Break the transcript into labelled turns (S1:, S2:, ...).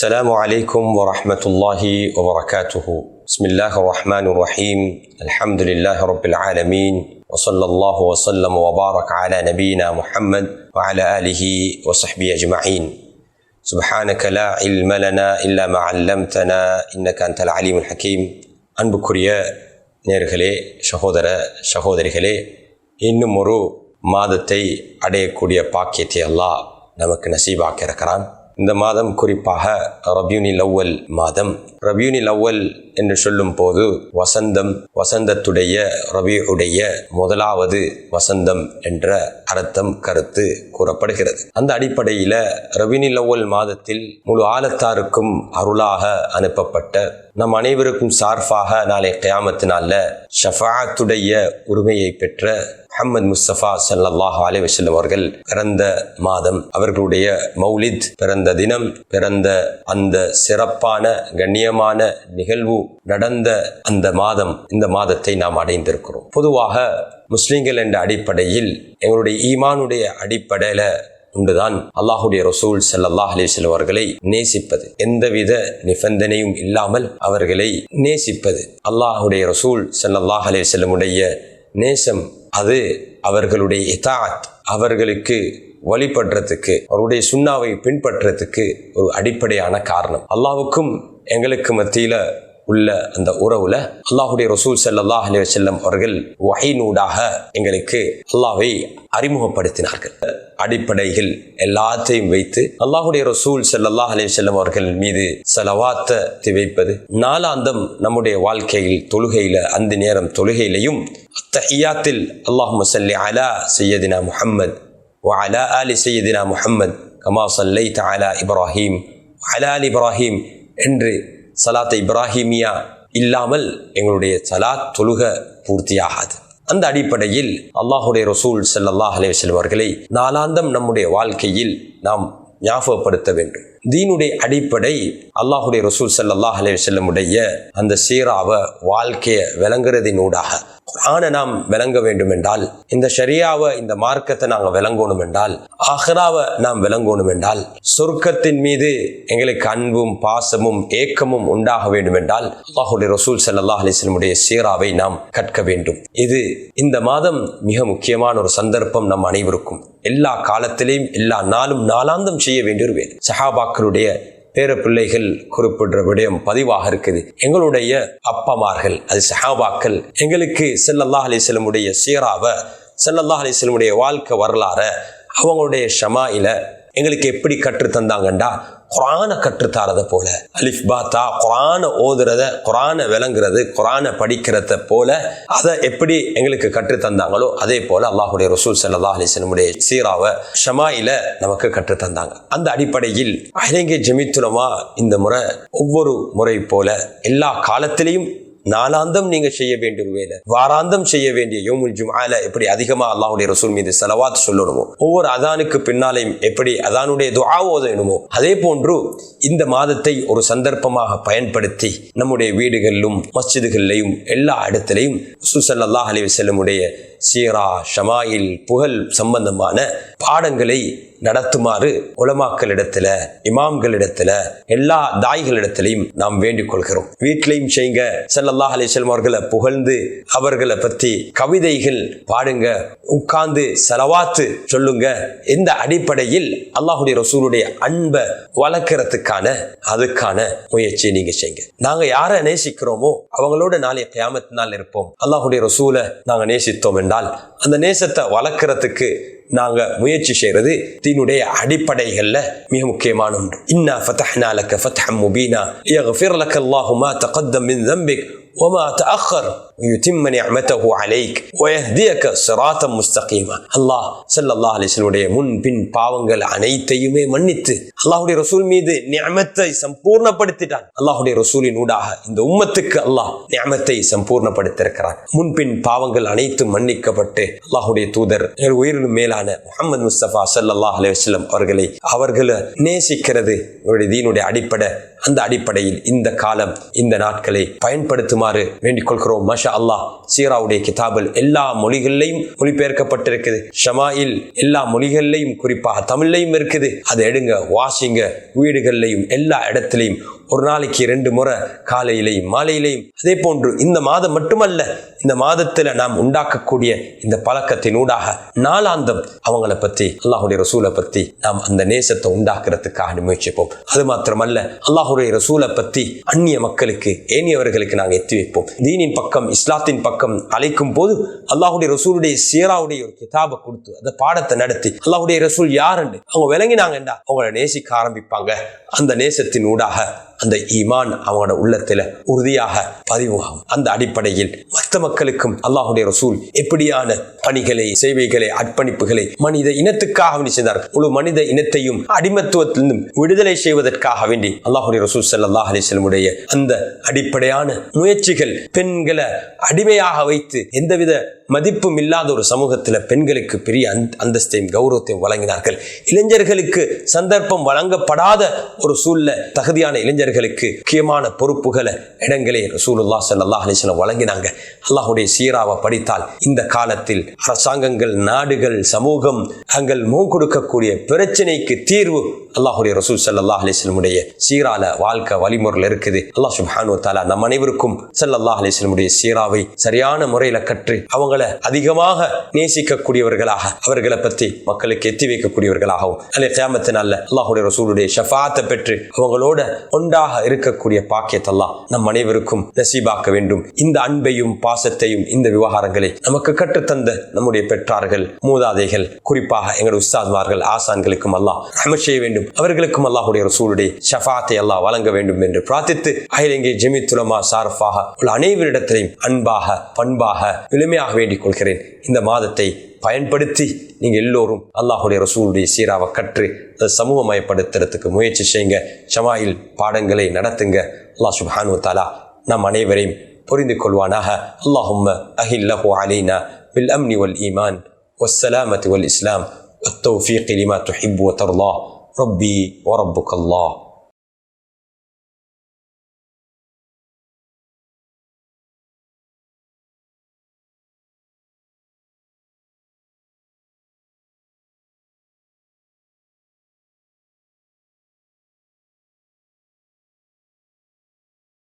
S1: السلام عليكم ورحمة الله وبركاته. بسم الله الرحمن الرحيم. الحمد لله رب العالمين، وصلى الله وسلم وبارك على نبينا محمد وعلى آله وصحبه أجمعين. سبحانك لا علم لنا إلا ما علمتنا إنك أنت العليم الحكيم. அன்புக்குரிய நேயர்களே, சகோதரிகளே, இன்னும் ஒரு மாதத்தை அடையக்கூடிய பாக்கியத்தை அல்லாஹ் நமக்கு நசீபாக்கி இருக்கிறான். இந்த மாதம் குறிப்பாக ரபியுனில் அவ்வல் மாதம். ரபியுனில் அவ்வல் என்று சொல்லும் போது வசந்தத்துடைய ரபியுடைய முதலாவது வசந்தம் என்ற அர்த்தம் கருத்து கூறப்படுகிறது. அந்த அடிப்படையில் ரபியுனில் அவ்வல் மாதத்தில் முழு ஆலத்தாருக்கும் அருளாக அனுப்பப்பட்ட நம் அனைவருக்கும் சார்பாக நாளை கியாமத்து நாளில் ஷஃபாஅத்துடைய உரிமையை பெற்ற முஹம்மது முஸ்தபா ஸல்லல்லாஹு அலைஹி வஸல்லம் அவர்கள் பிறந்த மாதம், அவர்களுடைய மௌலித் பிறந்த தினம், பிறந்த அந்த சிறப்பான கண்ணியமான நிகழ்வு நடந்த அந்த மாதம், இந்த மாதத்தை நாம் அடைந்திருக்கிறோம். பொதுவாக முஸ்லிம்கள் என்ற அடிப்படையில் எங்களுடைய ஈமானுடைய அடிப்படையில உண்டுதான் அல்லாஹுடைய ரசூல் ஸல்லல்லாஹு அலைஹி வஸல்லம் அவர்களை நேசிப்பது, எந்தவித நிபந்தனையும் இல்லாமல் அவர்களை நேசிப்பது. அல்லாஹுடைய ரசூல் ஸல்லல்லாஹு அலைஹி வஸல்லம் உடைய நேசம் அது அவர்களுடைய இதாஅத், அவர்களுக்கு வழிபடுறதுக்கு, அவருடைய சுன்னாவை பின்பற்றதுக்கு ஒரு அடிப்படையான காரணம். அல்லாஹ்வுக்கும் எங்களுக்கு மத்தியில உள்ள அந்த உறவுல அல்லாஹுடைய ரசூல் ஸல்லல்லாஹு அலைஹி வஸல்லம் அவர்கள் வஹீனூடாக எங்களுக்கு அல்லாஹ்வை அறிமுகப்படுத்தினார்கள். அடிப்படைகள் எல்லாத்தையும் வைத்து அல்லாஹுடைய ரசூல் ஸல்லல்லாஹு அலைஹி வஸல்லம் அவர்கள் மீது ஸலவாத்தை வைப்பது, நாளாந்தம் நம்முடைய வாழ்க்கையில் தொழுகையில அந்த நேரம் தொழுகையிலையும் அத்தஹியாத்தில் அல்லாஹும்ம ஸல்லி அலா சய்யிதினா முஹம்மத் வ அலா ஆலி சய்யிதினா முஹம்மத் கமா ஸல்லைத அலா இப்ராஹீம் வ அலா ஆலி இப்ராஹீம் என்று சலாத் இப்ராஹிமியா இல்லாமல் எங்களுடைய சலாத் தொழுக பூர்த்தியாகாது. அந்த அடிப்படையில் அல்லாஹுடைய ரசூல் ஸல்லல்லாஹு அலைஹி வஸல்லம் அவர்களை நாளாந்தம் நம்முடைய வாழ்க்கையில் நாம் ஞாபகப்படுத்த வேண்டும். தீனுடைய அடிப்படை அல்லாஹுடைய ரசூல் ஸல்லல்லாஹு அலைஹி வஸல்லம் உடைய அந்த சீராவை வாழ்க்கையை விளங்குறதினூடாக குர்ஆனை நாம் விளங்க வேண்டும் என்றால், இந்த ஷரியாவை, இந்த மார்க்கத்தை நாங்கள் விளங்கணும் என்றால், ஆஹிராவை நாம் விளங்கணும் என்றால், சொர்க்கத்தின் மீது எங்களுக்கு அன்பும் பாசமும் ஏக்கமும் உண்டாக வேண்டும் என்றால் அல்லாஹுடைய ரசூல் ஸல்லல்லாஹு அலைஹி வஸல்லம் உடைய சீராவை நாம் கற்க வேண்டும். இது இந்த மாதம் மிக முக்கியமான ஒரு சந்தர்ப்பம். நம் அனைவருக்கும் எல்லா காலத்திலையும் எல்லா நாளும் நாளாந்தம் செய்ய வேண்டிய ஒரு வேலை. சஹாபாக்களுடைய பேர பிள்ளைகள் குறிப்பிடுற விடயம் பதிவாக இருக்குது. எங்களுடைய அப்பமார்கள், அது சஹாபாக்கள், எங்களுக்கு ஸல்லல்லாஹு அலைஹி வஸல்லம் உடைய சீராவை, ஸல்லல்லாஹு அலைஹி வஸல்லம் உடைய வாழ்க்கை வரலாற, அவங்களுடைய ஷமாயில எங்களுக்கு எப்படி கற்று தந்தாங்கண்டா, குர்ஆனை கற்றுத்தாரத போல, அலிஃப் பாத்தா குர்ஆனை ஓதுறத, குர்ஆனை விளங்குறது, குர்ஆனை படிக்கிறத போல அதை எப்படி எங்களுக்கு கற்று தந்தாங்களோ அதே போல அல்லாஹுடைய ரசூல் ஸல்லல்லாஹு அலைஹி வஸல்லம் உடைய சீராவை ஷமாயில நமக்கு கற்று தந்தாங்க. அந்த அடிப்படையில் அஹ்லே ஜமீஅத்துல் உலமா இந்த முறை ஒவ்வொரு முறை போல எல்லா காலத்திலையும் நாளாந்தம் நீங்க செய்ய வேண்டிய வேலை, வாராந்தம் செய்ய வேண்டிய யௌமுல் ஜும்ஆல எப்படி அதிகமா அல்லாஹ்வுடைய ரசூல் மீது ஸலவாத் சொல்லணுமோ, ஒவ்வொரு அதானுக்கு பின்னாலையும் எப்படி அதானுடைய துஆ ஓதணுமோ, அதே போன்று இந்த மாதத்தை ஒரு சந்தர்ப்பமாக பயன்படுத்தி நம்முடைய வீடுகளிலும் மஸ்ஜிதுகளிலும் எல்லா இடத்திலையும் ரசூல் ஸல்லல்லாஹு அலைஹி வஸல்லம் உடைய சீரா, ஷமாயில், புகழ் சம்பந்தமான பாடங்களை நடத்துமாறு உலமாக்களிடத்துல, இமாம்களிடத்துல, எல்லா தாய்களிடத்திலையும் நாம் வேண்டிக் கொள்கிறோம். வீட்டிலையும் செய்யுங்க. ஸல்லல்லாஹு அலைஹி வஸல்லம் அவர்களை புகழ்ந்து அவர்களை பற்றி கவிதைகள் பாடுங்க, உட்கார்ந்து ஸலவாத்து சொல்லுங்க. இந்த அடிப்படையில் அல்லாஹுடைய ரசூலுடைய அன்பை வளர்க்கறதுக்கான அதுக்கான முயற்சியை நீங்க செய்யுங்க. நாங்க யாரை நேசிக்கிறோமோ அவங்களோட நாளைய கியாமத் நாள் இருப்போம். அல்லாஹுடைய ரசூலை நாங்க நேசித்தோம் என்றால் அந்த நேசத்தை வளர்க்கறதுக்கு நாங்க முயற்சி செய்யறது தீனுடைய அடிப்படைகள்ல மிக முக்கியமான ஒன்று. இன்னா ஃபதஹ்னா லக ஃபத்ஹன் முபீனா லியக்ஃபிர் லக அல்லாஹு மா தகத்தம் மின் ذنبك وما تأخر ويتم نعمته عليك ويهديك صراطا مستقيما. அல்லாஹ் ஸல்லல்லாஹு அலைஹி வஸல்லம் உடைய முன் பின் பாவங்கள் அனைத்தையுமே மன்னித்து அல்லாஹ்வுடைய ரசூல் மீது நிஅமத்தை சம்பூர்ணப்படுத்திட்டான். அல்லாஹ்வுடைய ரசூலின் ஊடாக இந்த உம்மத்துக்கு அல்லாஹ் நிஅமத்தை சம்பூர்ணப்படுத்தியிருக்கிறான். முன்பின் பாவங்கள் அனைத்தும் மன்னிக்கப்பட்டு அல்லாஹ்வுடைய தூதர் உயிரினும் மேலான முஹம்மது முஸ்தபா ஸல்லல்லாஹு அலைஹி வஸல்லம் அவர்களை நேசிக்கிறது அவருடைய தீனுடைய அடிப்படை. அந்த அடிப்படையில் இந்த காலம், இந்த நாட்களை பயன்படுத்துமாறு வேண்டிக் கொள்கிறோம். மாஷா அல்லாஹ் சீராவுடைய கிதாபில் எல்லா மொழிகளிலையும் மொழிபெயர்க்கப்பட்டிருக்குது. ஷமாயில் எல்லா மொழிகளிலையும் குறிப்பாக தமிழ்லையும் இருக்குது. அதை எடுங்க, வாசிங்க. வீடுகள்லையும் எல்லா இடத்திலையும் ஒரு நாளைக்கு 2 முறை காலையிலையும் மாலையிலையும். அதே போன்று இந்த மாதம் மட்டுமல்ல, இந்த மாதத்துல நாம் உண்டாக்கக்கூடிய இந்த பழக்கத்தினூடாக நாளாந்தம் அவங்களை பத்தி, அல்லாஹுடைய ரசூலை பத்தி நாம் அந்த நேசத்தை உண்டாக்குறதுக்காக முயற்சிப்போம். அது மாத்திரமல்ல, அல்லாஹுடைய ரசூலை பத்தி அந்நிய மக்களுக்கு, ஏனியவர்களுக்கு நாங்கள் எத்தி வைப்போம். தீனின் பக்கம், இஸ்லாத்தின் பக்கம் அழைக்கும் போது அல்லாஹுடைய ரசூலுடைய சீராவுடைய ஒரு கிதாபை கொடுத்து அந்த பாடத்தை நடத்தி அல்லாஹுடைய ரசூல் யாருன்னு அவங்க விளங்கினாங்கண்டா அவங்கள நேசிக்க ஆரம்பிப்பாங்க. அந்த நேசத்தின் ஊடாக அந்த ஈமான் அவங்களோட உள்ளத்துல உறுதியாக பதிவாகும். அந்த அடிப்படையில் மற்ற மக்களுக்கும் அல்லாஹுடைய ரசூல் எப்படியான பணிகளை, சேவைகளை, அர்ப்பணிப்புகளை மனித இனத்துக்காக செய்தார்கள். முழு மனித இனத்தையும் அடிமத்துவத்திலிருந்தும் விடுதலை செய்வதற்காக வேண்டி அல்லாஹுடைய ரசூல் ஸல்லல்லாஹு அலைஹி வஸல்லம் உடைய அந்த அடிப்படையான முயற்சிகள், பெண்களை அடிமையாக வைத்து எந்தவித மதிப்பும் இல்லாத ஒரு சமூகத்துல பெண்களுக்கு பெரிய அந்தஸ்தையும் கௌரவத்தையும் வழங்கினார்கள். இளைஞர்களுக்கு சந்தர்ப்பம் வழங்கப்படாத ஒரு சூழ்நிலை, தகுதியான இளைஞர்களுக்கு முக்கியமான பொறுப்புகளை, இடங்களை ரசூலுல்லாஹ் ஸல்லல்லாஹு அலைஹி வஸல்லம் வழங்கினாங்க. அல்லாஹுடைய சீராவை படித்தால் இந்த காலத்தில் அரசாங்கங்கள், நாடுகள், சமூகம் தங்கள் முகம் கொடுக்கக்கூடிய பிரச்சனைக்கு தீர்வு அல்லாஹுடைய ரசூல் ஸல்லல்லாஹு அலைஹி வஸல்லம் உடைய சீரால வாழ்க்கை வழிமுறையில் இருக்குது. அல்லாஹ் சுப்ஹானஹு வ தஆலா நம் அனைவருக்கும் ஸல்லல்லாஹு அலைஹி வஸல்லம் உடைய சீராவை சரியான முறையில கற்று அவங்களை அதிகமாக நேசிக்கக்கூடியவர்களாக, அவர்களை பற்றி மக்களுக்கு எத்தி வைக்கக்கூடியவர்களாகவும், அல்ல கியாமத் நாள்ல அல்லாஹுடைய ரசூலுடைய ஷஃபாஅத்தை பெற்று அவங்களோட ஒன்றாக இருக்கக்கூடிய பாக்கியத்தை அல்லாஹ் நம் அனைவருக்கும் நசீபாக்க வேண்டும். இந்த அன்பையும் பாசத்தையும் இந்த விவகாரங்களை நமக்கு கற்றுத்தந்த நம்முடைய பெற்றார்கள், மூதாதைகள், குறிப்பாக எங்களுடைய உஸ்தாத்மார்கள், ஆசான்களுக்கும் அல்லாஹ் ரஹ்மத் செய்ய வேண்டும். அவர்களுக்கும் அல்லாஹுடைய ரசூலுடைய ஷஃபாஅத்தை அல்லாஹ் வழங்க வேண்டும் என்று பிரார்த்தித்து, அகில ஜமீஅத்துல் உலமா சார்பாக உள்ள அனைவரிடத்திலையும் அன்பாக, பண்பாக, எளிமையாக வேண்டிக் கொள்கிறேன். இந்த மாதத்தை பயன்படுத்தி நீங்க எல்லோரும் அல்லாஹுடைய ரசூலுடைய சீராவை கற்று சமூகமயப்படுத்துறதுக்கு முயற்சி செய்யுங்க. ஷமாயில் பாடங்களை நடத்துங்க. அல்லாஹ் சுப்ஹானஹு வ தஆலா நம் அனைவரையும் புரிந்து கொள்வானாக. அல்லாஹும்ம அஹில்லஹு அலைனா பில் அம்னி வல் ஈமான் வஸ்ஸலாமத்தி வல் இஸ்லாம் வத்தௌஃபீக் லிமா துஹிப்பு வ தர்லா. ரப்பி வ ரப்புக்கல்லாஹ்.